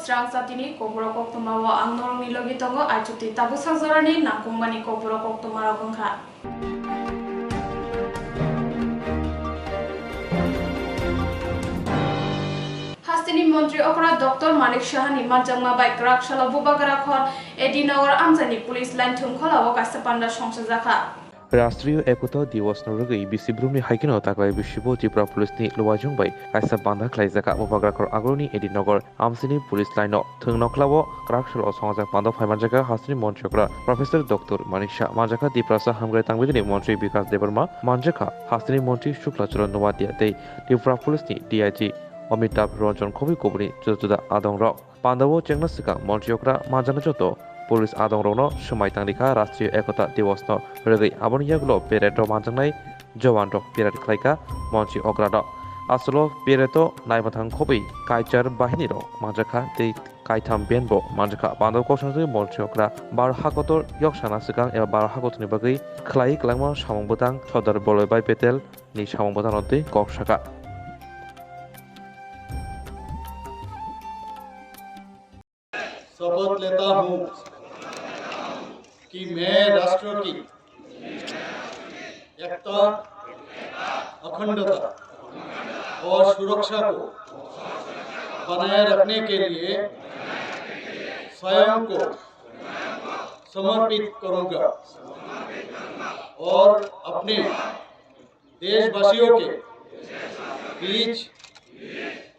Swrangchati ni Kokborok Koktwma o ang norong nilogi tongo achuti tabu sangjorani nangkungmani Kokborok Koktwma rokongkha. Hastini Mantri Okra Dr. Manik Shahani Manjangma by Krakshalo Bubagarakhon Edinagar Amjani Police Line Tungkhola o Kasapanda Songsajaka. রাষ্ট্রীয় একতা দিবস নরগৈ বিসিব্রুমনি হাইকেনো তাকলাই বিশিব Tripura পুলিশনি লুয়াজং by কাইসা বান্ধা খ্লাইজাকা মুবাগ্রাখর আগরনি AD Nagar আমসিনি police line থংনখলাও ক্রাকশল সংজাক বান্ধা ফাইমানজাকা হাসনি মন্ত্রকরা professor doctor মানিক শাহ মানজাকা দিপ্রাসা হামগ্রাই তাংবিদিনি মন্ত্রী বিকাশ দেববর্মা মানজাকা হাসনি মন্ত্রী শুক্লাচরণ নোয়াদিয়া তে Tripura পুলিশনি DIG Amitabh Ranjan খবি কবরি জুদা আদং rock পান্ডাবো চেংনা seeker মন্ত্রীকরা মানজানা যত police আদং রৌন সময় তাংলিখা রাষ্ট্রীয় একতা দিবস রগৈ আবনিয়াগুলো পেরেট মানজানাই জওয়ান রক পেরেট খাইকা মন্ত্রী অগ্রাদ আসলো পেরেট নাইমাথাং খবি কাইচার বাহিনী রক মানজাখা তে কাইথাম বেনবো মানজাখা বান্দর কৌশলী মন্ত্রী অগ্রা 12 হাকতর ইয়কসানা সিগাং এবা 12 হাকতনি বাগৈ খ্লাই ক্লাংমা সামংবতাং সর্দার বলয়বাই পেটেল নি সামংবতাং অন্তে কক শাখা शपथ लेता हूँ कि मैं राष्ट्र की एकता, अखंडता और सुरक्षा को बनाए रखने के लिए स्वयं को समर्पित करूँगा और अपने देशवासियों के बीच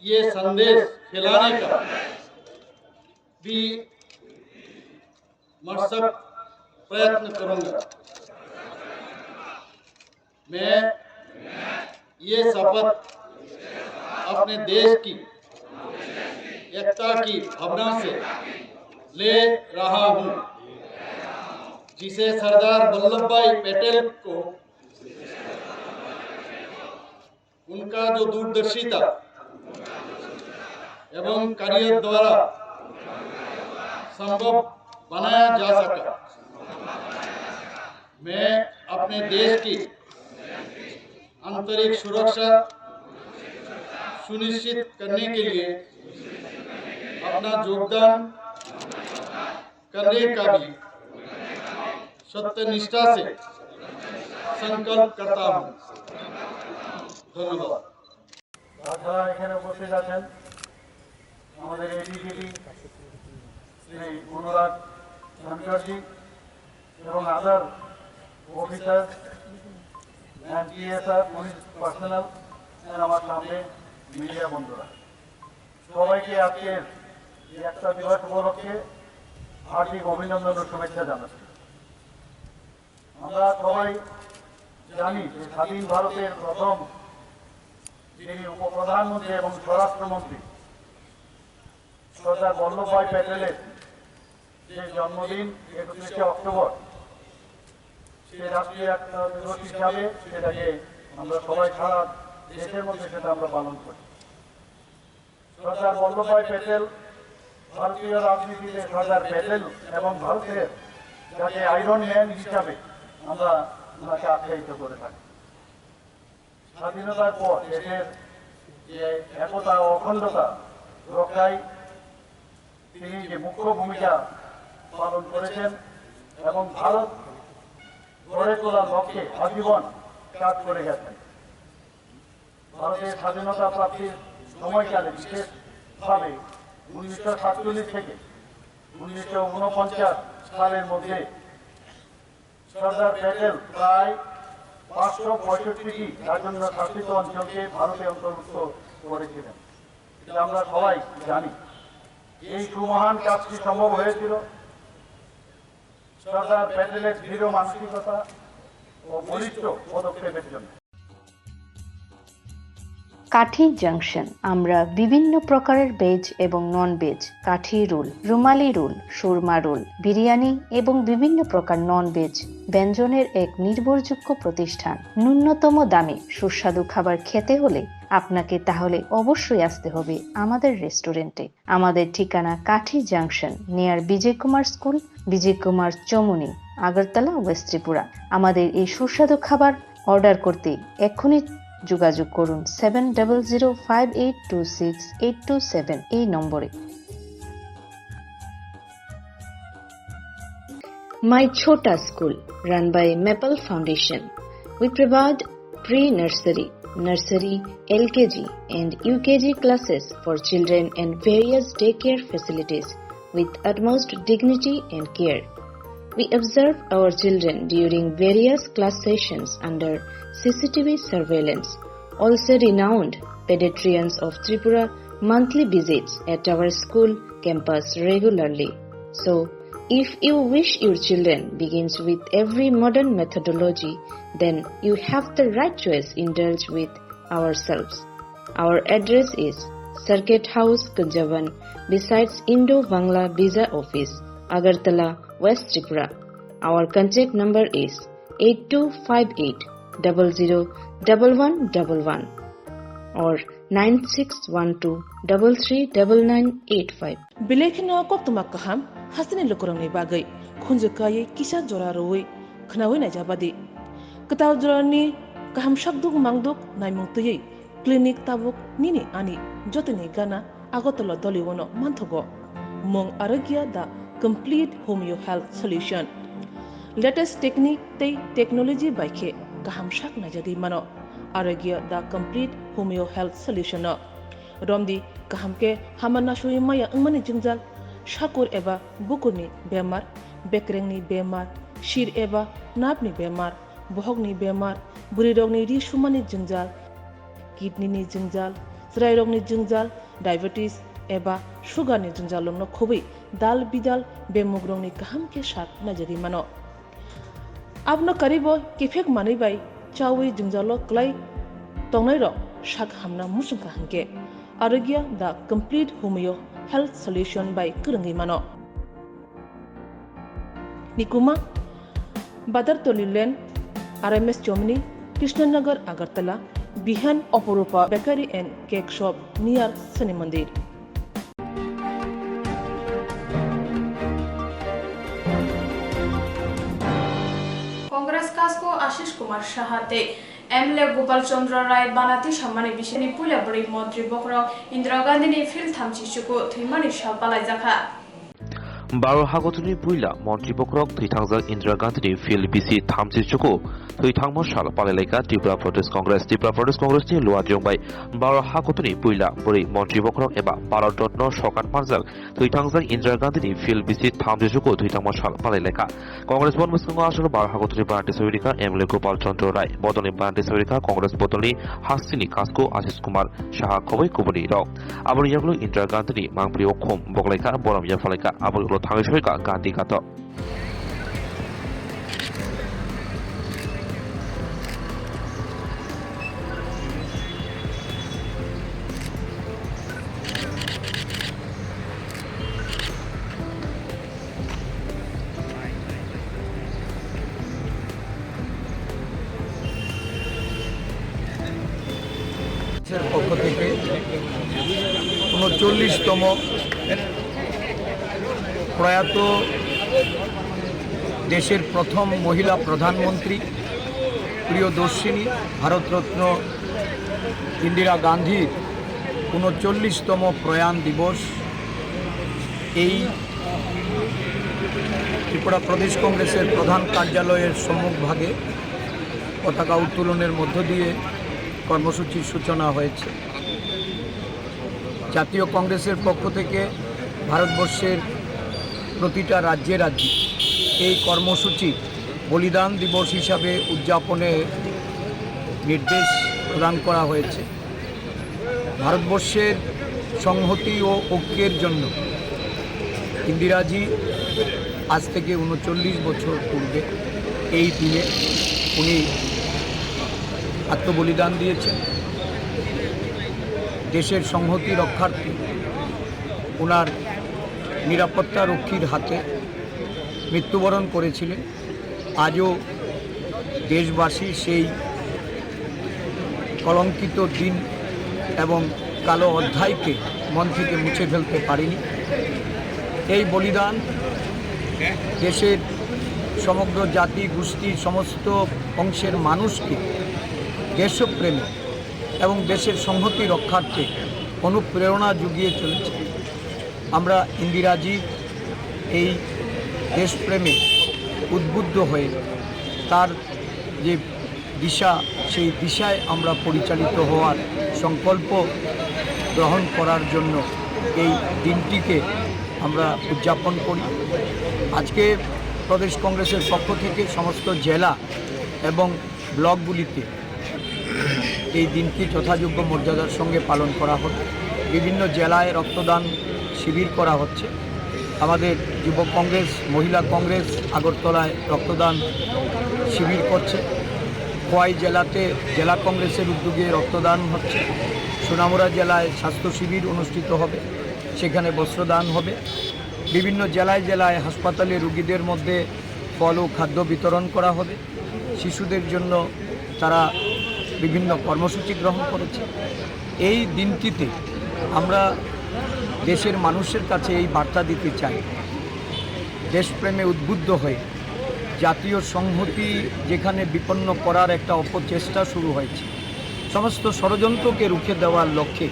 ये संदेश फैलाने का भी मशक्कत प्रयत्न करूंगा। मैं ये शपथ अपने देश की एकता की भावना से ले रहा हूं, जिसे सरदार वल्लभ भाई पटेल को उनका जो दूरदर्शिता एवं कार्य द्वारा संभव बनाया जा सका। मैं अपने देश की आंतरिक सुरक्षा सुनिश्चित करने के लिए अपना योगदान करने का भी सत्यनिष्ठा से संकल्प करता हूँ। धन्यवाद। তাছাড়া এখানে উপস্থিত আছেন আমাদের এডিজিপি শ্রী অনুরাগ ধনকরজি এবং other officer and TSR police personal আমার সামনে মিডিয়া বন্ধুরা, সবাইকে আজকের একতা দিবস উপলক্ষে হার্দিক অভিনন্দন ও শুভেচ্ছা জানাচ্ছি। আমরা সবাই জানি যে স্বাধীন ভারতের প্রথম যিনি উপপ্রধানমন্ত্রী এবং স্বরাষ্ট্রমন্ত্রী সর্দার বল্লভভাই প্যাটেলের যে জন্মদিন 31শে অক্টোবর, সে রাষ্ট্রীয় একতা দিবস হিসাবে সেটাকে আমরা সবাই সারা দেশের মধ্যে সেটা আমরা পালন করি। সর্দার বল্লভভাই প্যাটেল ভারতীয় রাজনীতিতে সর্দার প্যাটেল এবং ভারতের যাকে আয়রন ম্যান হিসাবে আমরা ওনাকে আখ্যায়িত করে থাকি। স্বাধীনতার পর দেশের যে একতা ও অখণ্ডতা রক্ষায় তিনি যে মুখ্য ভূমিকা পালন করেছেন এবং ভারত গড়ে তোলার লক্ষ্যে আজীবন কাজ করে গেছেন। ভারতের স্বাধীনতা প্রাপ্তির সময়কালে বিশেষভাবে 1947 থেকে 1949 সালের মধ্যে সর্দার প্যাটেল প্রায় 565টি রাজন্য শাসিত অঞ্চলকে ভারতে অন্তর্ভুক্ত করেছিলেন। এটা আমরা সবাই জানি। এই সুমহান কাজটি সম্ভব হয়েছিল সর্দার প্যাটেলের দৃঢ় মানসিকতা ও বলিষ্ঠ পদক্ষেপের জন্য। কাঠি জাংশন আমরা বিভিন্ন প্রকারের ভেজ এবং নন ভেজ, কাঠি রোল, রুমালি রোল, সুরমা রোল, বিরিয়ানি এবং বিভিন্ন প্রকার নন ভেজ ব্যঞ্জনের এক নির্ভরযোগ্য প্রতিষ্ঠান। ন্যূনতম দামে সুস্বাদু খাবার খেতে হলে আপনাকে তাহলে অবশ্যই আসতে হবে আমাদের রেস্টুরেন্টে। আমাদের ঠিকানা কাঠি জাংশন নিয়ার বিজয় কুমার স্কুল, বিজয় কুমার চমুনি, আগরতলা, ওয়েস্ট ত্রিপুরা। আমাদের এই সুস্বাদু খাবার অর্ডার করতে এক্ষুনি যোগাযোগ করুন 7005826827 এই নম্বরে। My Chota School, run by Maple Foundation. We provide pre-nursery, nursery, LKG and UKG classes for children and various daycare facilities with utmost dignity and care. We observe our children during various class sessions under CCTV surveillance. Also renowned pediatricians of Tripura monthly visits at our school campus regularly. So, if you wish your children begins with every modern methodology, then you have the right choice indulge with ourselves. Our address is Circuit House, Kunjavan, besides Indo-Bangla Visa Office, Agartala, West Tripura. Our contact number is 8258 001111 or 9612 339985. Bilekino Koktwma kaham hasini lokorongni bagai khunjukai kisa joraroi khnawi najabadi ketaw jorani kaham shabduk mangduk naimungtui clinic tabuk nini ani jotini gana agotolo doliwono manthogo mong arogya the complete homeo health solution latest technique tei technology baikhe kaham shak najadi mano arogya the complete homeo health solution romdi kahamke hamana shui maya angmani jingjal shakur eba bukurni bemar bekrengni bemar shir eba napni bemar bohogni bemar burirogni ri shumani jingjal kidney ni jingjal srairogni jingjal diabetes eba sugar ni jingjal no khobi dal bidal bemugrongni kahamke shak najari mano abno karibo kifek mani bai chawi jingjalo klai tongnai ro shak hamna musung kahamke Arogya the complete homeo health solution by Kurungi Mano. Nikuma Badar Tolilen RMS Germany, Krishnanagar Agartala, Bihan Oporupa Bakery and Cake Shop near Sani Mandir. Congress Kasko Ashish Kumar Shahate MLA Gopal Chandra Rai Banati Shamani Bishani Pulabri Montri Bokrok Indira Gandhi Field Thamchishuko Thimani Shapalai Zakha Baro Hagotuni Puila, Montri Bokrok, Thitangzak Indira Gandhi Field BC Thamchishuko, Thitangmo Shal Paleka, Tripura Protest Congress ni Luajong by Baro Hagotuni Puila, Buri Montri Bokrok Eba, Barodotno Shokan Panzak, Thitangzak Indira Gandhi Field BC Thamchishuko, Thitangmo Shal Paleka. Congress Bon Muskunga Ashur Baro Hagotuni Banati Saurika, MLA Gopal Chandra Rai, Bodoni Banati Saurika, Congress Bodoni, Hasini Kasko, Ashish Kumar, Shaha Kobai Kubani Rao, Abu Yaglu Indira Gandhi, Mangpri Okom, Bogleka, Boram Yafaleka, Abu Tangishoika, Gandhi Kato. পক্ষ থেকে ৩৯তম প্রয়াত দেশের প্রথম মহিলা প্রধানমন্ত্রী প্রিয়দর্শিনী ভারতরত্ন ইন্দিরা গান্ধীর ৩৯তম প্রয়াণ দিবস এই ত্রিপুরা প্রদেশ কংগ্রেসের প্রধান কার্যালয়ের সম্মুখভাগে পতাকা উত্তোলনের মধ্য দিয়ে কর্মসূচির সূচনা হয়েছে। জাতীয় কংগ্রেসের পক্ষ থেকে ভারতবর্ষের প্রতিটা রাজ্যে রাজ্যে এই কর্মসূচি বলিদান দিবস হিসাবে উদযাপনের নির্দেশ প্রদান করা হয়েছে। ভারতবর্ষের সংহতি ও ঐক্যের জন্য ইন্দিরাজি আজ থেকে ৩৯ বছর পূর্বে এই দিনে উনি আত্মবলিদান দিয়েছেন। দেশের সংহতি রক্ষার্থে ওনার নিরাপত্তা রক্ষীর হাতে মৃত্যুবরণ করেছিলেন। আজও দেশবাসী সেই কলঙ্কিত দিন এবং কালো অধ্যায়কে মন থেকে মুছে ফেলতে পারেনি। এই বলিদান দেশের সমগ্র জাতি গোষ্ঠী সমস্ত অংশের মানুষকে দেশপ্রেমে এবং দেশের সংহতি রক্ষার্থে অনুপ্রেরণা জুগিয়ে চলেছে। আমরা ইন্দিরাজির এই দেশপ্রেমে উদ্বুদ্ধ হয়ে তার যে দিশা, সেই দিশায় আমরা পরিচালিত হওয়ার সংকল্প গ্রহণ করার জন্য এই দিনটিকে আমরা উদযাপন করি। আজকে প্রদেশ কংগ্রেসের পক্ষ থেকে সমস্ত জেলা এবং ব্লকগুলিতে এই দিনটি যথাযোগ্য মর্যাদার সঙ্গে পালন করা হচ্ছে। বিভিন্ন জেলায় রক্তদান শিবির করা হচ্ছে। আমাদের যুব কংগ্রেস, মহিলা কংগ্রেস আগরতলায় রক্তদান শিবির করছে। খোয়াই জেলাতে জেলা কংগ্রেসের উদ্যোগে রক্তদান হচ্ছে। সোনামুড়া জেলায় স্বাস্থ্য শিবির অনুষ্ঠিত হবে, সেখানে বস্ত্রদান হবে। বিভিন্ন জেলায় জেলায় হাসপাতালে রোগীদের মধ্যে ফল ও খাদ্য বিতরণ করা হবে। শিশুদের জন্য তারা বিভিন্ন কর্মসূচি গ্রহণ করেছে। এই দিনটিতে আমরা দেশের মানুষের কাছে এই বার্তা দিতে চাই, দেশপ্রেমে উদ্বুদ্ধ হয়ে জাতীয় সংহতি যেখানে বিপন্ন করার একটা অপচেষ্টা শুরু হয়েছে, সমস্ত ষড়যন্ত্রকে রুখে দেওয়ার লক্ষ্যে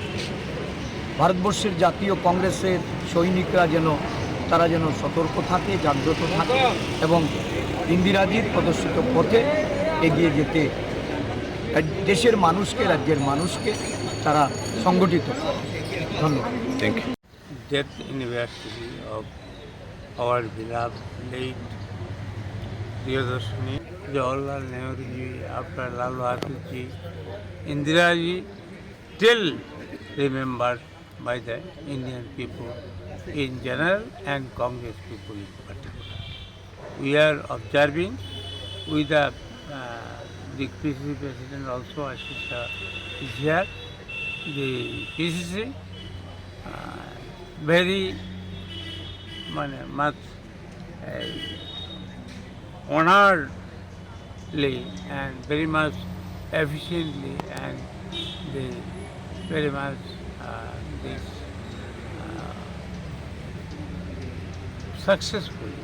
ভারতবর্ষের জাতীয় কংগ্রেসের সৈনিকরা তারা যেন সতর্ক থাকে, জাগ্রত থাকে এবং ইন্দিরাজির প্রদর্শিত পথে এগিয়ে যেতে দেশের মানুষকে, রাজ্যের মানুষকে তারা সংগঠিত করে। ধন্যবাদ। Thank you. Death anniversary of our beloved late Priyadarshini Jawaharlal Nehru ji, after Lal Bahadur ji, Indira ji, still remembered by the Indian people in general and Congress people in particular. We are observing with the PCC president also, Ashish is here, the PCC very much honoredly and very much efficiently and they very much this successfully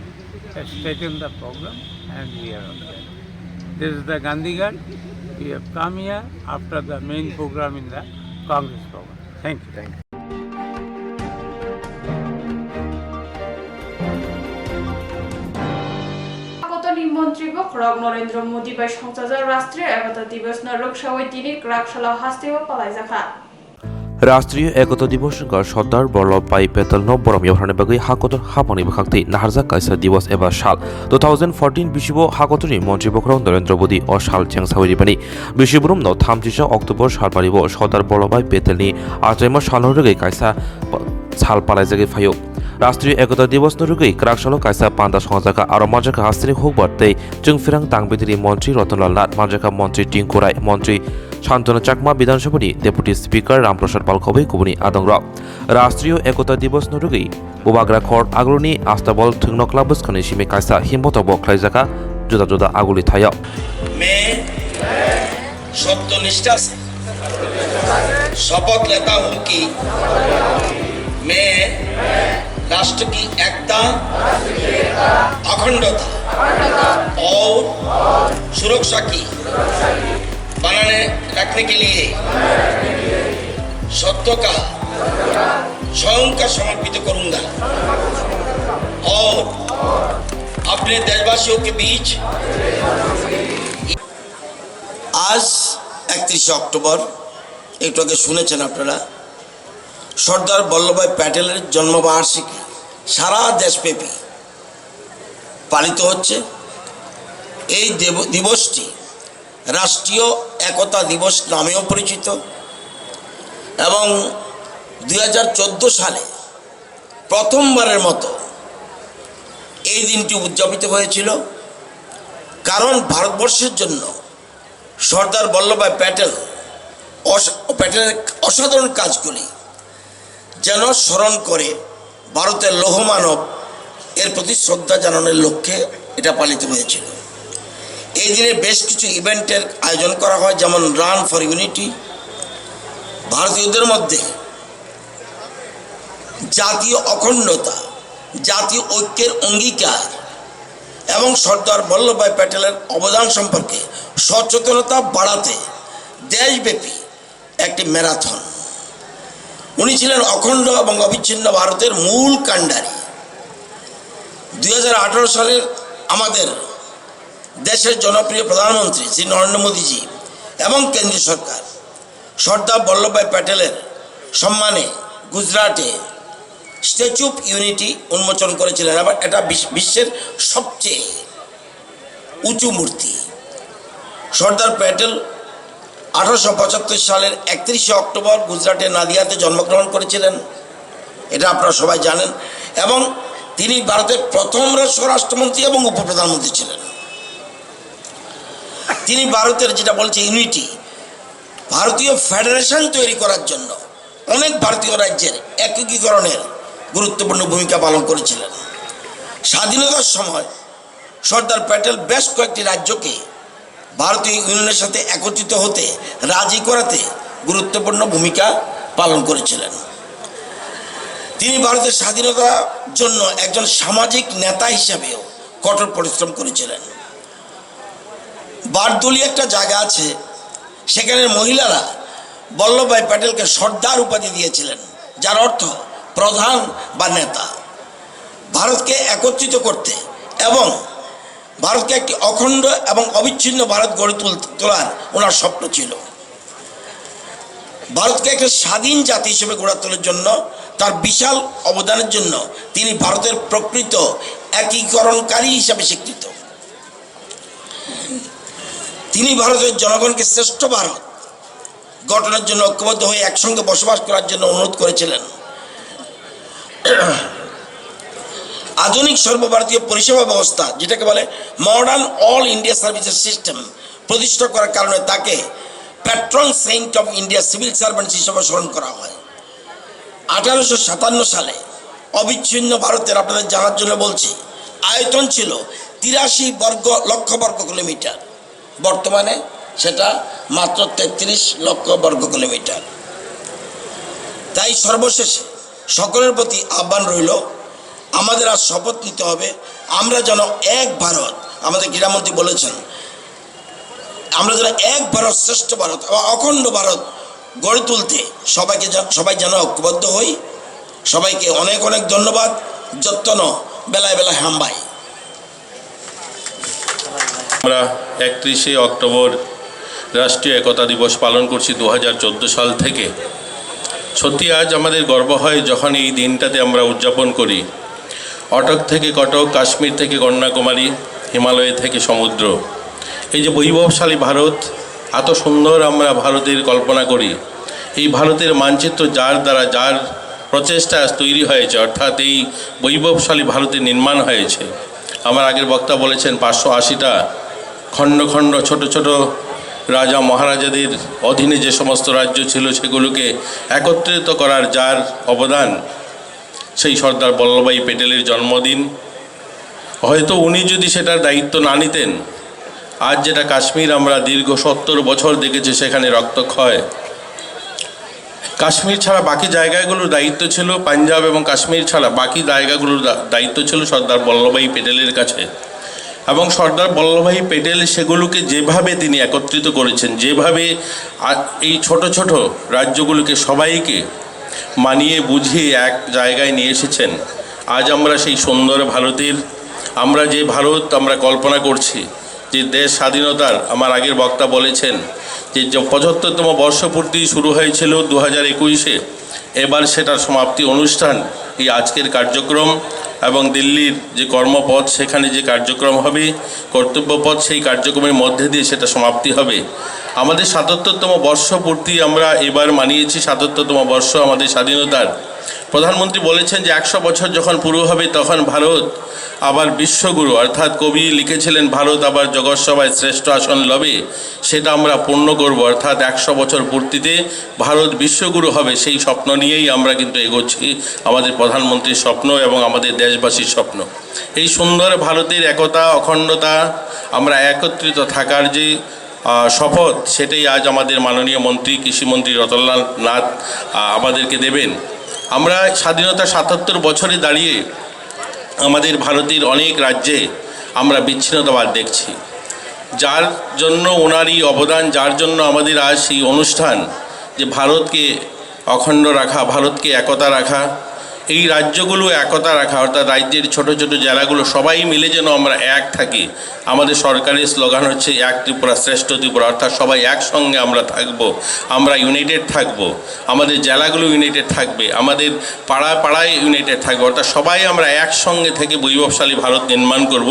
has taken the program and we are on that. This is the Gandhi Ghat. We have come here after the main program in the Congress program. Thank you. Thank you. মন্ত্রী বখরক Narendra Modi by সংসদের রাষ্ট্রীয় একতা দিবস নরকসাওয়াই তিনি ক্রাকশালা হাস্তেও পালাই জাখা। राष्ट्रीय एकता दिवस सरदार वल्लभ भाई पेटेल no बरम यौहाने बागै हाकतर हापानि बखाक्ति नाहारजा कायसा दिवस एबा साल 2014 बिसिबो हाकतनि मन्त्रि बखरक नरेंद्र मोदी अ साल चेंसावरिबानि बिसिबुरुम नो 30 अक्टोबर सालबारिबो सरदार वल्लभ भाई पेटेलनि 8 सालरगै कायसा साल पालायजागै फायो। राष्ट्रीय एकता दिवस नरुगै क्राकशालो कायसा पान्दा संजाका आरो मानजाका हास्तिनि हुकबारतै जोंफिरां दांबिदिरि मन्त्रि रतनलाल नाथ, मानजाका मन्त्रि टिंकु राय, मन्त्रि शान्तनु चाकमा, विधानसभानि डेपुटी स्पीकर रामप्रसाद पालखबै कुबुनि आदंग्र। राष्ट्रीय एकता दिवस नरुगै बुबाग्रा खर आगलुनि आस्ताबल थुंनकला बसखानि सिमे कायसा हिम्मतबो ख्लायजाका जुदा जुदा आगुलि थायो। मैं सत्यनिष्ठा से शपथ लेता हूँ कि मैं राष्ट्र की एकता, अखंडता और सुरक्षा की बनाने रखने के लिए सत्य का स्वयं का समर्पित करूंगा और अपने देशवासियों के बीच आज 31 अक्टोबर একটু আগে শুনেছেন আপনারা সর্দার বল্লভভাই প্যাটেলের জন্মবার্ষিকী সারা দেশব্যাপী পালিত হচ্ছে। এই দিবসটি রাষ্ট্রীয় একতা দিবস নামেও পরিচিত এবং 2014 সালে প্রথমবারের মতো এই দিনটি উদযাপিত হয়েছিল, কারণ ভারতবর্ষের জন্য সর্দার বল্লভভাই প্যাটেলের অসাধারণ কাজগুলি যেন স্মরণ করে ভারতের লৌহমানব এর প্রতি শ্রদ্ধা জানানোর লক্ষ্যে এটা পালিত হয়েছিল। এই দিনে বেশ কিছু ইভেন্টের আয়োজন করা হয়, যেমন রান ফর ইউনিটি, ভারতীয়দের মধ্যে জাতীয় অখণ্ডতা, জাতীয় ঐক্যের অঙ্গীকার এবং সর্দার বল্লভভাই প্যাটেলের অবদান সম্পর্কে সচেতনতা বাড়াতে দেশব্যাপী একটি ম্যারাথন। উনি ছিলেন অখণ্ড এবং অবিচ্ছিন্ন ভারতের মূল কাণ্ডারি। 2018 সালের আমাদের দেশের জনপ্রিয় প্রধানমন্ত্রী শ্রী নরেন্দ্র মোদীজি এবং কেন্দ্রীয় সরকার সর্দার বল্লভভাই প্যাটেলের সম্মানে গুজরাটে স্ট্যাচু অফ ইউনিটি উন্মোচন করেছিলেন। আবার এটা বিশ্বের সবচেয়ে উঁচু মূর্তি। সর্দার প্যাটেল 1875 সালের 31শে অক্টোবর গুজরাটের নাদিয়াতে জন্মগ্রহণ করেছিলেন, এটা আপনারা সবাই জানেন। এবং তিনি ভারতের প্রথম স্বরাষ্ট্রমন্ত্রী এবং উপপ্রধানমন্ত্রী ছিলেন। তিনি ভারতের যেটা বলছে ইউনিটি, ভারতীয় ফেডারেশন তৈরি করার জন্য অনেক ভারতীয় রাজ্যের একীকরণের গুরুত্বপূর্ণ ভূমিকা পালন করেছিলেন। স্বাধীনতার সময় সর্দার প্যাটেল বেশ কয়েকটি রাজ্যকে ভারতীয় ইউনিয়নের সাথে একত্রিত হতে রাজি করাতে গুরুত্বপূর্ণ ভূমিকা পালন করেছিলেন। তিনি ভারতের স্বাধীনতার জন্য একজন সামাজিক নেতা হিসাবেও কঠোর পরিশ্রম করেছিলেন। বারদুলি একটা জায়গা আছে, সেখানের মহিলারা বল্লভভাই প্যাটেলকে সর্দার উপাধি দিয়েছিলেন, যার অর্থ প্রধান বা নেতা। ভারতকে একত্রিত করতে এবং ভারতকে একটি অখণ্ড এবং অবিচ্ছিন্ন ভারত গড়ে তোলার ওনার স্বপ্ন ছিল। ভারতকে একটা স্বাধীন জাতি হিসেবে গড়ে তোলার জন্য তার বিশাল অবদানের জন্য তিনি ভারতের প্রকৃত একীকরণকারী হিসাবে স্বীকৃত। তিনি ভারতের জনগণকে শ্রেষ্ঠ ভারত গঠনের জন্য ঐক্যবদ্ধ হয়ে একসঙ্গে বসবাস করার জন্য অনুরোধ করেছিলেন। আধুনিক সর্বভারতীয় পরিষেবা ব্যবস্থা, যেটাকে বলে modern all India services system, প্রতিষ্ঠা করার কারণে তাকে patron saint of India civil servants হিসেবে স্মরণ করা হয়। 1857 সালে অবিচ্ছিন্ন ভারতের, আপনাদের জানার জন্য বলছি, আয়তন ছিল 83 লক্ষ বর্গ কিলোমিটার। বর্তমানে সেটা মাত্র 33 লক্ষ বর্গ কিলোমিটার। তাই সর্বশেষে সকলের প্রতি আহ্বান রইল, আমাদের আজ শপথ নিতে হবে আমরা যেন এক ভারত, আমাদের ক্রীড়ামন্ত্রী বলেছেন, আমরা যেন এক ভারত শ্রেষ্ঠ ভারত এবং অখণ্ড ভারত গড়ে তুলতে সবাই যেন ঐক্যবদ্ধ হই। সবাইকে অনেক অনেক ধন্যবাদ। যত্ন বেলায় বেলায় হাম্বাই। আমরা 31শে অক্টোবর রাষ্ট্রীয় একতা দিবস পালন করছি 2014 সাল থেকে। সত্যি আজ আমাদের গর্ব হয় যখন এই দিনটাতে আমরা উদযাপন করি। অটক থেকে কটক, কাশ্মীর থেকে কন্যাকুমারী, হিমালয় থেকে সমুদ্র, এই যে বৈভবশালী ভারত, এত সুন্দর আমরা ভারতের কল্পনা করি। এই ভারতের মানচিত্র যার প্রচেষ্টা তৈরি হয়েছে, অর্থাৎ এই বৈভবশালী ভারতের নির্মাণ হয়েছে। আমার আগের বক্তা বলেছেন 580টা খণ্ড খণ্ড ছোট ছোট রাজা মহারাজাদের অধীনে যে সমস্ত রাজ্য ছিল সেগুলোকে একত্রিত করার যার অবদান, সেই সর্দার বল্লভভাই প্যাটেলের জন্মদিন। হয়তো উনি যদি সেটার দায়িত্ব না নিতেন, আজ যেটা কাশ্মীর আমরা দীর্ঘ 70 বছর দেখেছি সেখানে রক্তক্ষয়। কাশ্মীর ছাড়া বাকি জায়গাগুলোর দায়িত্ব ছিল, পাঞ্জাব এবং কাশ্মীর ছাড়া বাকি জায়গাগুলোর দায়িত্ব ছিল সর্দার বল্লভভাই প্যাটেলের কাছে। এবং সর্দার বল্লভভাই প্যাটেল সেগুলোকে যেভাবে তিনি একত্রিত করেছেন, যেভাবে এই ছোট ছোট রাজ্যগুলোকে সবাইকে মানিয়ে বুঝিয়ে এক জায়গায় নিয়ে এসেছেন, আজ আমরা সেই সুন্দর ভারতের, আমরা যে ভারত আমরা কল্পনা করছি, যে দেশ স্বাধীনতার, আমার আগের বক্তা বলেছেন যে 75তম বর্ষপূর্তি শুরু হয়েছিল 2021-এ, এবার সেটার সমাপ্তি অনুষ্ঠান এই আজকের কার্যক্রম। এবং দিল্লির যে কর্মপথ, সেখানে যে কার্যক্রম হবে, কর্তব্যপথ, সেই কার্যক্রমের মধ্যে দিয়ে সেটা সমাপ্তি হবে। আমাদের 77তম বর্ষপূর্তি আমরা এবার মানিয়েছি, 77তম বর্ষ আমাদের স্বাধীনতার। প্রধানমন্ত্রী বলেছেন যে 100 বছর যখন পুরো হবে তখন ভারত আবার বিশ্বগুরু, অর্থাৎ কবি লিখেছিলেন ভারত আবার জগৎসভায় শ্রেষ্ঠ আসন লবে, সেটা আমরা পূর্ণ করব। অর্থাৎ 100 বছর পূর্তিতে ভারত বিশ্বগুরু হবে, সেই স্বপ্ন নিয়েই আমরা কিন্তু এগোচ্ছি। আমাদের প্রধানমন্ত্রীর স্বপ্ন এবং আমাদের দেশবাসীর স্বপ্ন, এই সুন্দর ভারতের একতা, অখণ্ডতা, আমরা একত্রিত থাকার যে শপথ, সেটাই আজ আমাদের মাননীয় মন্ত্রী, কৃষিমন্ত্রী রতনলাল নাথ আমাদেরকে দেবেন। আমরা স্বাধীনতা 77 বছরে দাঁড়িয়ে আমাদের ভারতের অনেক রাজ্যে আমরা বিচ্ছিন্নতাবাদ দেখছি, যার জন্য ওনারই অবদান, যার জন্য আমাদের আজ এই অনুষ্ঠান, যে ভারতকে অখণ্ড রাখা, ভারতকে একতা রাখা, এই রাজ্যগুলো একতা রাখা, অর্থাৎ রাজ্যের ছোট ছোট জেলাগুলো সবাই মিলে যেন আমরা এক থাকি। আমাদের সরকারের স্লোগান হচ্ছে এক ত্রিপুরা শ্রেষ্ঠ ত্রিপুরা, অর্থাৎ সবাই একসঙ্গে আমরা থাকব, আমরা ইউনাইটেড থাকব, আমাদের জেলাগুলো ইউনাইটেড থাকবে, আমাদের পাড়ায় পাড়ায় ইউনাইটেড থাকবে, অর্থাৎ সবাই আমরা একসঙ্গে থেকে বৈভবশালী ভারত নির্মাণ করব।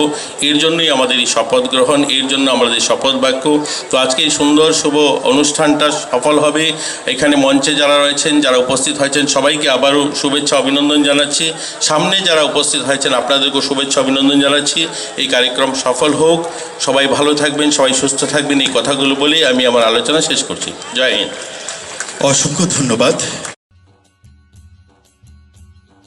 এর জন্যই আমাদের এই শপথ গ্রহণ, এর জন্য আমাদের শপথ বাক্য। তো আজকে এই সুন্দর শুভ অনুষ্ঠানটা সফল হবে। এখানে মঞ্চে যারা রয়েছেন, যারা উপস্থিত হয়েছেন, সবাইকে আবারও শুভেচ্ছা অভিনন্দন জানাচ্ছি। সামনে যারা উপস্থিত হয়েছেন আপনাদেরকেও শুভেচ্ছা অভিনন্দন জানাচ্ছি। এই কার্যক্রম সফল হোক, সবাই ভালো থাকবেন, সবাই সুস্থ থাকবেন, এই কথাগুলো বলেই আমি আমার আলোচনা শেষ করছি। জয় হিন্দ। অসংখ্য ধন্যবাদ।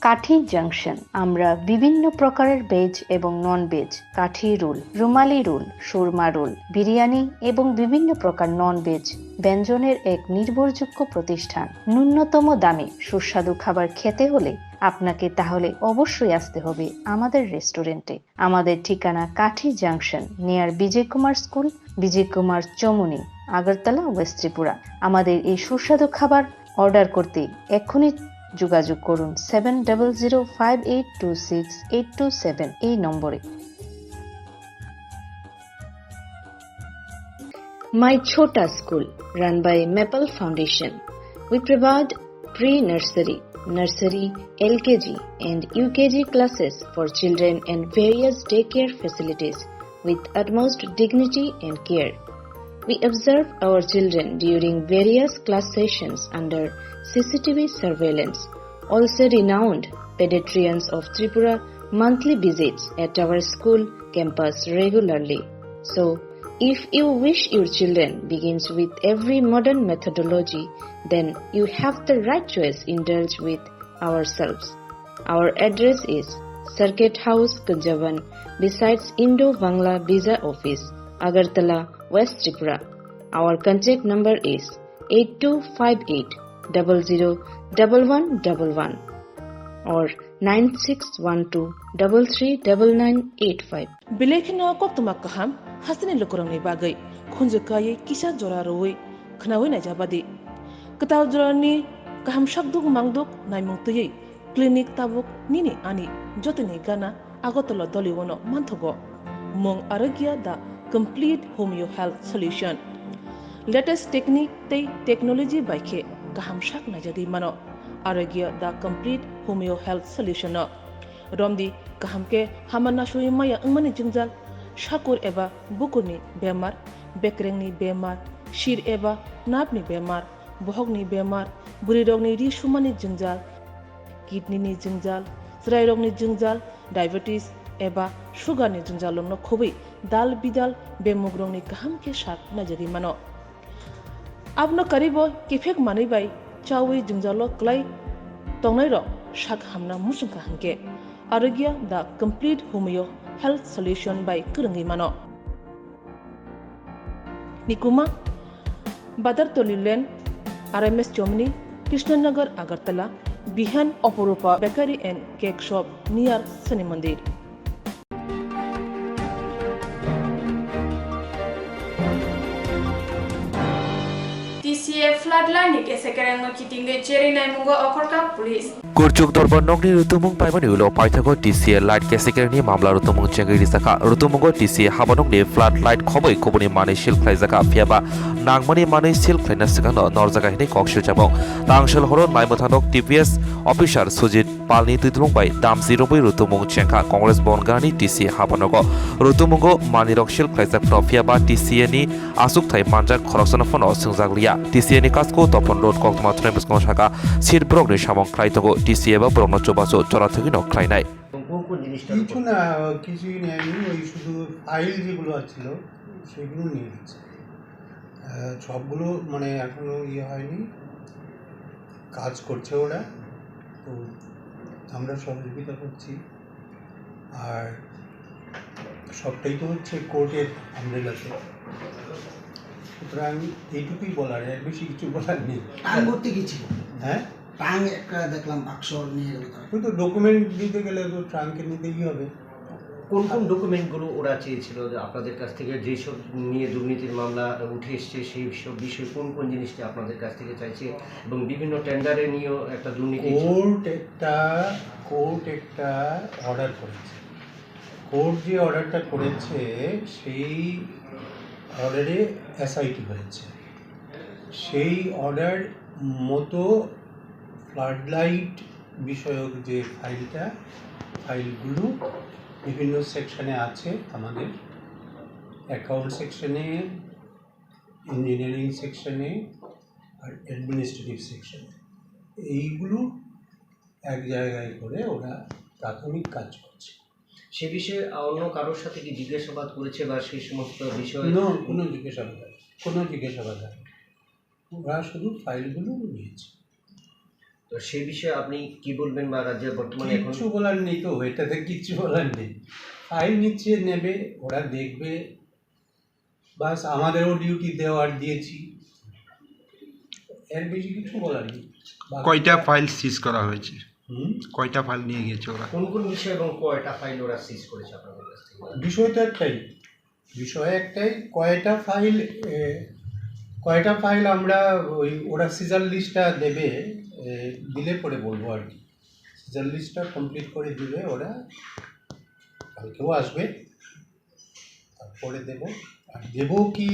কাঠি জাংশন আমরা বিভিন্ন প্রকারের ভেজ এবং নন ভেজ, কাঠি রোল, রুমালি রোল, সুরমা রোল, বিরিয়ানি এবং বিভিন্ন প্রকার নন ভেজ ব্যঞ্জনের এক নির্ভরযোগ্য প্রতিষ্ঠান। ন্যূনতম দামে সুস্বাদু খাবার খেতে হলে আপনাকে তাহলে অবশ্যই আসতে হবে আমাদের রেস্টুরেন্টে। আমাদের ঠিকানা কাঠি জাংশন, নিয়ার বিজয় কুমার স্কুল, বিজয় কুমার চমুনি, আগরতলা, ওয়েস্ট ত্রিপুরা। আমাদের এই সুস্বাদু খাবার অর্ডার করতে এক্ষুনি যোগাযোগ করুন 7005826827 এই নম্বরে। My Chota School, run by Maple Foundation. We provide pre-nursery, nursery, LKG and UKG classes for children and various daycare facilities with utmost dignity and care. We observe our children during various class sessions under CCTV surveillance. Also renowned pediatricians of Tripura monthly visits at our school campus regularly. So, if you wish your children begins with every modern methodology, then you have the right choice. Indulge with ourselves. Our address is Circuit House, Kunjavan, besides Indo-Bangla Visa Office, Agartala, West Tripura. Our contact number is 8258001111 or 9612339985. Bilekino Koktwma kaham hasini lokorongni bagai khunjukaye kisa jora roi khnawi na jabadi ketaw jorani kaham shakduk mangduk naimungtui clinic tabuk nini ani jotini gana agotolo doliwono manthogo mong arogya da complete homeo health solution. Latest technique tei technology baikhe kaham shak na jadi mano arogya da complete homeo health solution no romdi kahamke hamana shui maya angmani jingjal shakur eba bukurni bemar bekrengni bemar shir eba napni bemar bohogni bemar buri rogni ri shumani jingjal kidney ni jingjal srai rogni jingjal diabetes eba sugar ni jingjal longno khobai dal bidal bemugrongni kahamke shak na jadi mano abno karibo kifek mani bai chawi jingjalo klai tongnai ro shak hamna musungka hanke arogya the complete homeo health solution by kurungi mano nikuma badar tolilen RMS Chomni Krishnanagar Agartala Bihan Oporupa Bakery and Cake Shop near Sani Mandir. TCA floodline ke sekarang kitingge jeri nai mungo okorka police. Kurjuk Dorban Nogni Rutumung Paimani Ulo Paithago TCA Light Kesekeni Mamla Rutumung Chengri Saka Rutumungo TCA Habanogni Flood Light Khoboi Kobuni Mani Shil Klaizaka Fiaba Nangmani Mani Shil Klainasakano Norzaga Hini Kokshu Jabong Tangshel Horon Maimutanok TPS Officer Sujit Palni Tudlung by Dam Zero by Rutumung Chenka Congress Bongani TCA Habanogo Rutumungo Mani Rokshil Klaizak Fiaba TCA ni Asuk Thai Manjak Khoroksonofono Sungzaglia TCA ni Kasko Topon Road Koktwma Trembus Konshaka Sir Brogni Shamong Klaitogo TCA বা ব্রহ্ম চোবাসো চড়া থেকে নকলাই নাই কিছু না কিছুই নেয়নি ওই শুধু ফাইল যেগুলো আছিল সেগুলো নিয়ে গেছে সবগুলো মানে এখনো ইয়ে হয়নি কাজ করছে ওরা তো আমরা সহযোগিতা করছি আর সবটাই তো হচ্ছে কোর্টের আমরেলাতে সুতরাং এইটুকুই বলার এর বেশি কিছু বলার নেই করতে গেছি হ্যাঁ ট্রাঙ্ক একটা দেখলাম বাক্স নিয়ে গেল ওই তো ডকুমেন্ট দিতে গেলে তো ট্রাঙ্কে নিতেই হবে কোন কোন ডকুমেন্টগুলো ওরা চেয়েছিল যে আপনাদের কাছ থেকে, যেসব নিয়ে দুর্নীতির মামলা উঠে এসছে সেই সব বিষয়ে কোন কোন জিনিসটা আপনাদের কাছ থেকে চাইছে, এবং বিভিন্ন টেন্ডারে নিয়েও একটা দুর্নীতি? কোর্ট একটা অর্ডার করেছে। কোর্ট যে অর্ডারটা করেছে সেই অর্ডারে এসআইটি হয়েছে। সেই অর্ডার মতো ফ্লাডলাইট বিষয়ক যে ফাইলগুলো বিভিন্ন সেকশনে আছে, আমাদের অ্যাকাউন্ট সেকশনে, ইঞ্জিনিয়ারিং সেকশনে আর অ্যাডমিনিস্ট্রেটিভ সেকশনে, এইগুলো এক জায়গায় করে ওরা প্রাথমিক কাজ করছে। সে বিষয়ে অন্য কারোর সাথে কি জিজ্ঞাসাবাদ করেছে বা সেই সমস্ত বিষয়ে? কোনো জিজ্ঞাসাবাদ হয়, ওরা শুধু ফাইলগুলো নিয়েছে। তো সেই বিষয়ে আপনি কি বলবেন, বা রাজ্যের বর্তমানে কিছু বলার নেই, তো এটাতে কিচ্ছু বলার নেই। ফাইল নিচ্ছে, নেবে, ওরা দেখবে, বাস। আমাদেরও ডিউটি দিয়েছি, এর বেশি কিছু বলার নেই। কয়টা ফাইল সিজ করা হয়েছে? কয়টা ফাইল নিয়ে গিয়েছে ওরা? কোন কোন বিষয় এবং কয়টা ফাইল ওরা সিজ করেছে আপনাদের কাছ থেকে? বিষয় একটাই। কয়টা ফাইল আমরা ওরা সিজার লিস্টটা দেবে, দিলে পরে বলবো আর কি। সিজার লিস্টটা কমপ্লিট করে দিলে ওরা, কালকেও আসবে, তারপরে দেব। আর দেবো কি,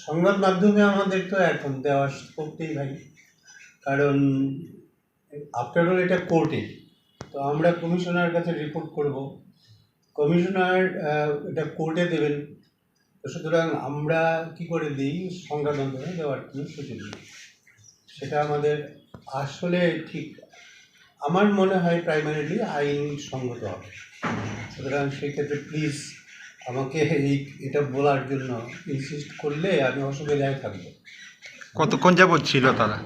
সংবাদ মাধ্যমে আমাদের তো এখন দেওয়া করতেই ভাই, কারণ আফটার অল এটা কোর্টে, তো আমরা কমিশনার কাছে রিপোর্ট করব, কমিশনার এটা কোর্টে দেবেন। তো সুতরাং আমরা কি করে দিই, সংবাদ মাধ্যমে দেওয়ার কোনো সুযোগ নেই। সেটা আমাদের আসলে ঠিক, আমার মনে হয় প্রাইমারিলি আইনসঙ্গত হবে। সুতরাং সেক্ষেত্রে প্লিজ আমাকে এটা বলার জন্য ইনসিস্ট করলে আমি অসুবিধায় থাকবো। কতক্ষণ যাবৎ ছিল তারা?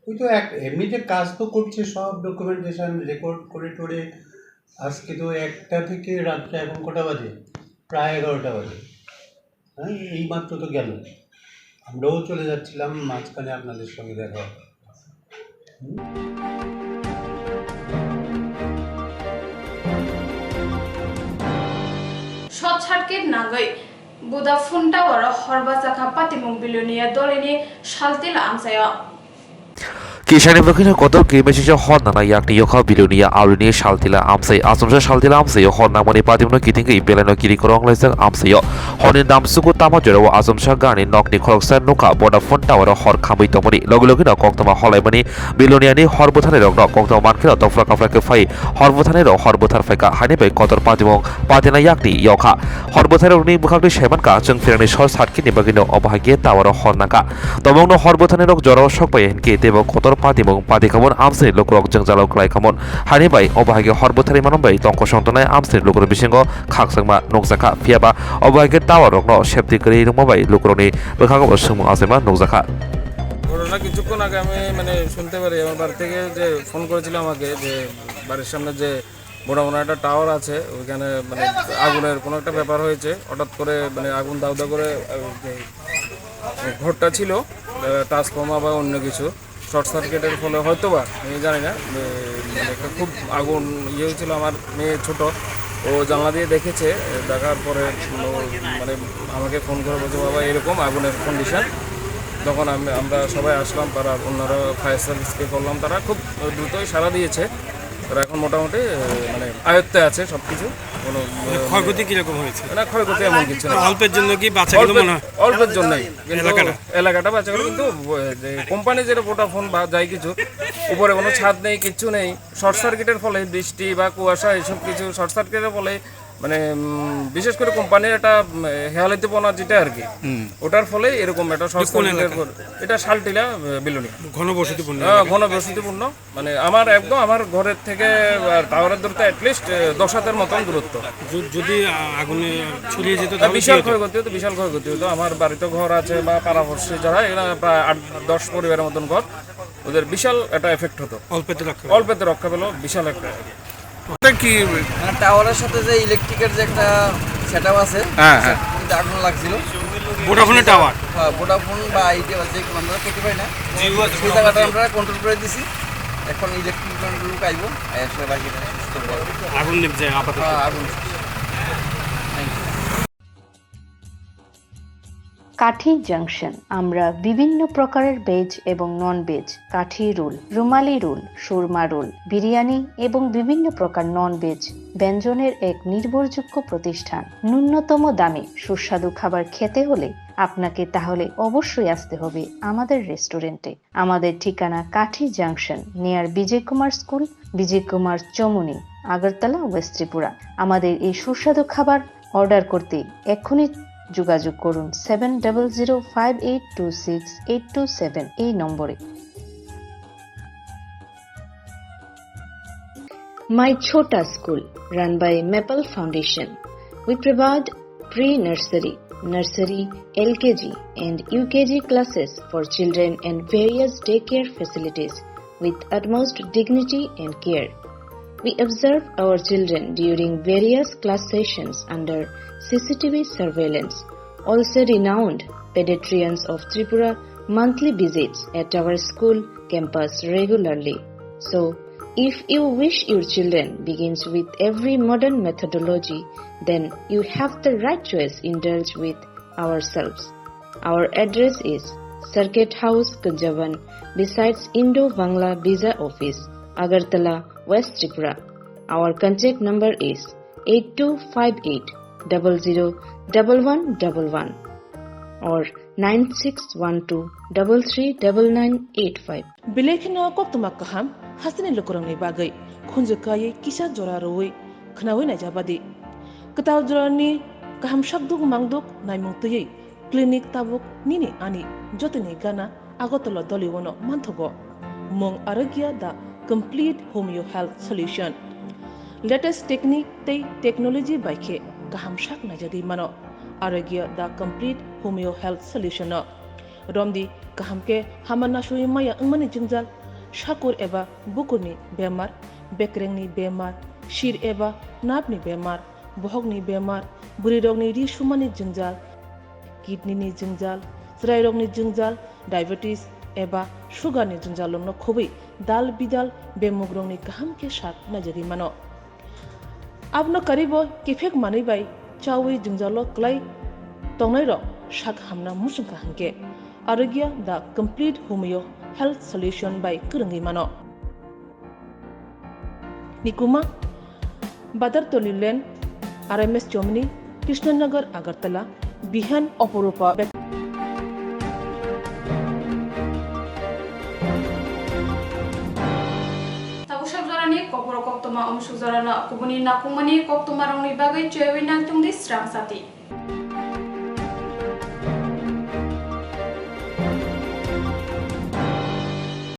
ওই তো এমনিতে কাজ তো করছে, সব ডকুমেন্টেশন রেকর্ড করে টোরে। আজকে তো 1টা থেকে রাত্রে এখন কটা বাজে, প্রায় 11টা বাজে। হ্যাঁ, এই মাত্র তো গেল, আমরাও চলে যাচ্ছিলাম, মাঝখানে আপনাদের সঙ্গে দেখা হবে। Short-circuit nagai Buddha Funta or Horbazaka Patimung Bilunia Dolini Shaltil Amsaya. Kishani Bakina Koto Kimesha Honana Yakni Yoka Bilunia Aluni Shaltila Amsay Asumsa Shaltila Amsay Hona Moni Patimo Kiting Belano Kirikorong Lesson Amsayo Honin Damsuku Tamajero Asumsa Gani Nokni Koroksa Nuka Boda Funta or Hor Kamitomoni Logologina Koktwma Holemani Biluniani Horbotanero Koktwma Markino Tofraka Fai Horbotanero Horbotar Feka Hanibe Kotor Patimo Patina Yakni Yoka Horbotanero Bukaki Shemanka Chung Firani Short Hatkin Bagino Obahage Tower Honaka Tomono Horbotanero Joro Shokpay and Kate Kotor Patimong Patikamon Amsay Lokrok Jangzalo Klaikamon Hanibai Obahage Horbotari Manambai Tonko Shontona Amsay Lokro Bishingo Kaksama Nokzaka Fiaba Obahage Tower no Sheptikari Mobile Lokroni Bakago Sumu Asema Nokzaka ঘটনা কিছুক্ষণ আগে আমি শুনতে পারি আমার বাড়ি থেকে যে ফোন করেছিল আমাকে যে বাড়ির সামনে যে বড় একটা টাওয়ার আছে ওইখানে আগুনের কোনো একটা ব্যাপার হয়েছে হঠাৎ করে আগুন দাউ দাউ করে ঘরটা ছিল ট্রান্সফর্মার বা অন্য কিছু শর্ট সার্কিটের ফলে হয়তো বা আমি জানি না খুব আগুন হয়েছিল আমার মেয়ে ছোট ও জানলা দিয়ে দেখেছে দেখার পরে আমাকে ফোন করে বলছে বাবা এরকম আগুনের কন্ডিশন তখন আমরা সবাই আসলাম তারা অন্যরা ফায়ার সার্ভিসকে করলাম তারা খুব দ্রুতই সাড়া দিয়েছে তারা এখন মোটামুটি আয়ত্তে আছে সব কিছু কোনো ক্ষয়ক্ষতি কীরকম হয়েছে না ক্ষয়ক্ষতি এমন কিছু না অল্পের জন্য কি বাঁচা গেল মনে হয় অল্পের জন্যই এলাকাটা বাঁচা গেল কিন্তু কোম্পানি যেটা ভোডাফোন বা যাই কিছু উপরে কোনো ছাদ নেই কিচ্ছু নেই শর্ট সার্কিটের ফলে বৃষ্টি বা কুয়াশা এইসব কিছু শর্ট সার্কিটের ফলে বিশেষ করে কোম্পানির একটা হেয়ালিতেপনা যেটা আর কি ওটার ফলে এরকম একটা শর্ট সার্কিটের এটা শালটিলা বিলুনিয়া ঘনবসতিপূর্ণ আমার একদম আমার ঘরের থেকে টাওয়ারের দূরত্ব অ্যাটলিস্ট 10 হাতের মতন দূরত্ব যদি আগুনে ছড়িয়ে যেত বিশাল ক্ষয়ক্ষতি হতো আমার বাড়িতে ঘর আছে বা পাড়াপড়শি যারা এখানে প্রায় 8-10 পরিবারের মতন ঘর ওদের বিশাল একটা এফেক্ট হতো অল্পেতে রক্ষা পেল বিশাল একটা কি টাওয়ারের সাথে যে ইলেকট্রিকের যে একটা সেটআপ আছে আগুন লাগছিল ভোডাফোনের টাওয়ার ভোডাফোন বা আইডিয়া যে কোনো আমরা করতে পারি না সেই জায়গাটা আমরা কন্ট্রোল করে দিছি এখন ইলেকট্রিক লোক আইব এসে বাকিটা অক্টোবর আগুন নিভছে আপাতত আগুন। কাঠি জাংশন আমরা বিভিন্ন প্রকারের ভেজ এবং নন ভেজ, কাঠি রোল, রুমালি রোল, সুরমা রোল, বিরিয়ানি এবং বিভিন্ন প্রকার নন ভেজ ব্যঞ্জনের এক নির্ভরযোগ্য প্রতিষ্ঠান। ন্যূনতম দামে সুস্বাদু খাবার খেতে হলে আপনাকে তাহলে অবশ্যই আসতে হবে আমাদের রেস্টুরেন্টে। আমাদের ঠিকানা কাঠি জাংশন, নিয়ার বিজয় কুমার স্কুল, বিজয় কুমার চমুনি, আগরতলা, ওয়েস্ট ত্রিপুরা। আমাদের এই সুস্বাদু খাবার অর্ডার করতে এক্ষুনি যোগাযোগ করুন 7005826827 এই নম্বরে। My Chota School, run by Maple Foundation. We provide pre-nursery, nursery, LKG and UKG classes for children and various daycare facilities with utmost dignity and care. We observe our children during various class sessions under CCTV surveillance. Also renowned pediatricians of Tripura monthly visits at our school campus regularly. So, if you wish your children begins with every modern methodology, then you have the right choice. Indulge with ourselves. Our address is Circuit House, Kunjavan, besides Indo-Bangla Visa Office, Agartala, West Tripura. Our contact number is 8258001111 or 9612339985. Bilekino Koktwma kaham hasini lukurangni bagai khunjukai kisa jora roi khnawi na jabadi ketaw jorani kaham shabduk mangduk naimungtui clinic tabuk nini ani jotini gana agotolo doliwono manthogo mong arogya da complete homeo health solution latest technique tei technology baikhe kaham shak na jadi mano arogya da complete homeo health solution romdi kahamke hamana shui maya angmani jingjal shakur eba bukurni bemar bekrengni bemar shir eba napni bemar bohogni bemar buri rogni ri shumani jingjal kidney ni jingjal srai rogni jingjal diabetes eba sugar ni jingjal lomno khobai dal bidal bemugrongni kahamke shak najari mano abno karibo kifek mani bai chawi jingjalo klai tongnai ro shak hamna musungka hangke arogya the complete homeo health solution by kurangi mano nikuma badar tolilen RMS Chomni Krishnanagar Agartala bihan oporupa Kokborok Koktwma Swrangchati kubuni nakumani Koktwma rongni bagai Swrangchati.